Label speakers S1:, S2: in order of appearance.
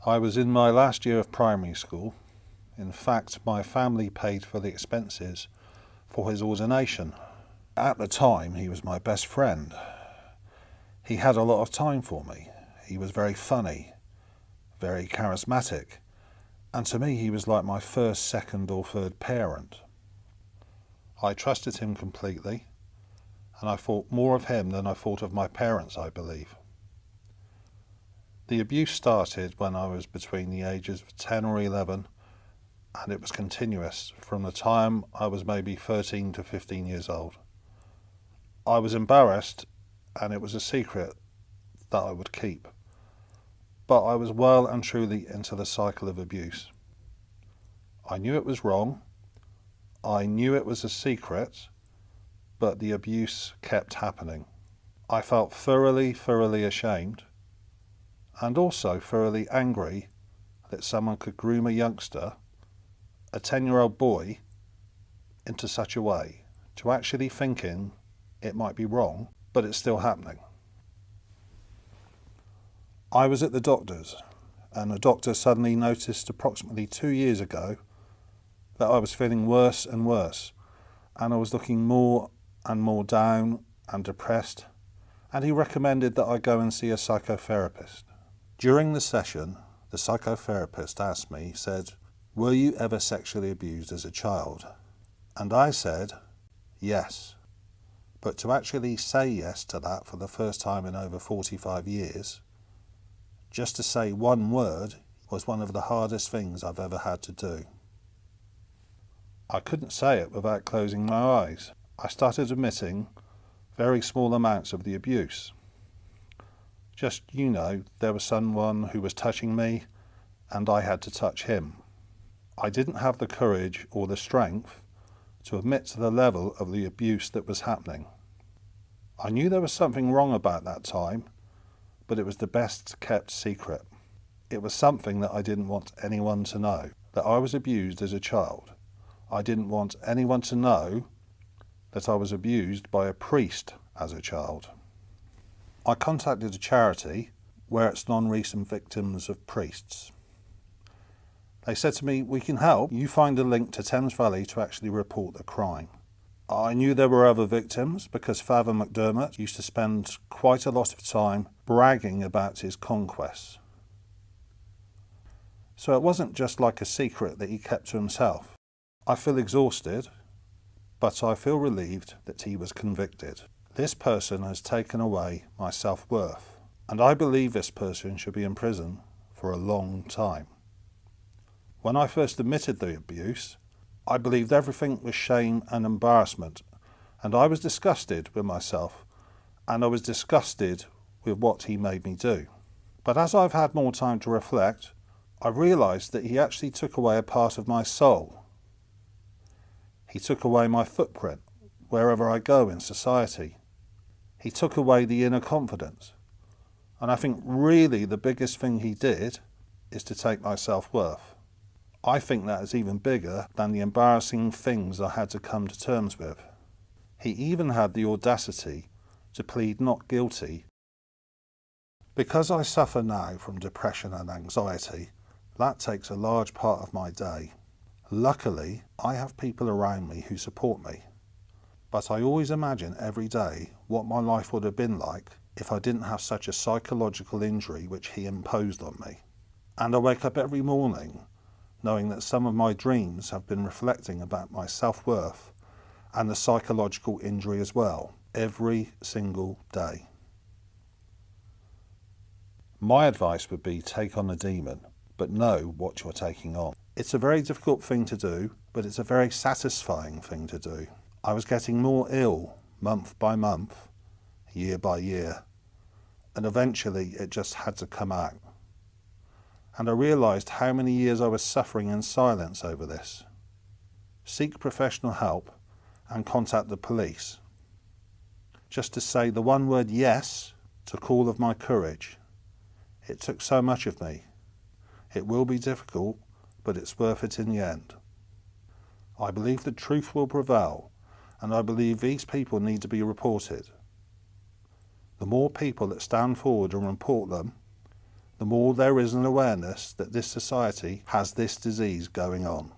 S1: I was in my last year of primary school. In fact, my family paid for the expenses for his ordination. At the time, he was my best friend. He had a lot of time for me. He was very funny, very charismatic, and to me he was like my first, second or third parent. I trusted him completely, and I thought more of him than I thought of my parents, I believe. The abuse started when I was between the ages of 10 or 11, and it was continuous from the time I was maybe 13 to 15 years old. I was embarrassed, and it was a secret that I would keep. But I was well and truly into the cycle of abuse. I knew it was wrong. I knew it was a secret, but the abuse kept happening. I felt thoroughly ashamed, and also thoroughly angry that someone could groom a youngster, a 10-year-old boy, into such a way, to actually thinking it might be wrong, but it's still happening. I was at the doctor's, and the doctor suddenly noticed approximately 2 years ago that I was feeling worse and worse, and I was looking more and more down and depressed, and he recommended that I go and see a psychotherapist. During the session, the psychotherapist asked me, said, "Were you ever sexually abused as a child?" And I said, yes. But to actually say yes to that for the first time in over 45 years, just to say one word, was one of the hardest things I've ever had to do. I couldn't say it without closing my eyes. I started admitting very small amounts of the abuse. Just, there was someone who was touching me, and I had to touch him. I didn't have the courage or the strength to admit to the level of the abuse that was happening. I knew there was something wrong about that time, but it was the best kept secret. It was something that I didn't want anyone to know, that I was abused as a child. I didn't want anyone to know that I was abused by a priest as a child. I contacted a charity where it's non-recent victims of priests. They said to me, "We can help. You find a link to Thames Valley to actually report the crime." I knew there were other victims because Father McDermott used to spend quite a lot of time bragging about his conquests. So it wasn't just like a secret that he kept to himself. I feel exhausted, but I feel relieved that he was convicted. This person has taken away my self-worth, and I believe this person should be in prison for a long time. When I first admitted the abuse, I believed everything was shame and embarrassment, and I was disgusted with myself, and I was disgusted with what he made me do. But as I've had more time to reflect, I realised that he actually took away a part of my soul. He took away my footprint wherever I go in society. He took away the inner confidence. And I think really the biggest thing he did is to take my self-worth. I think that is even bigger than the embarrassing things I had to come to terms with. He even had the audacity to plead not guilty. Because I suffer now from depression and anxiety, that takes a large part of my day. Luckily, I have people around me who support me. But I always imagine every day what my life would have been like if I didn't have such a psychological injury which he imposed on me. And I wake up every morning knowing that some of my dreams have been reflecting about my self-worth and the psychological injury as well, every single day. My advice would be take on a demon, but know what you're taking on. It's a very difficult thing to do, but it's a very satisfying thing to do. I was getting more ill month by month, year by year, and eventually it just had to come out. And I realised how many years I was suffering in silence over this. Seek professional help and contact the police. Just to say the one word yes took all of my courage. It took so much of me. It will be difficult, but it's worth it in the end. I believe the truth will prevail, and I believe these people need to be reported. The more people that stand forward and report them, the more there is an awareness that this society has this disease going on.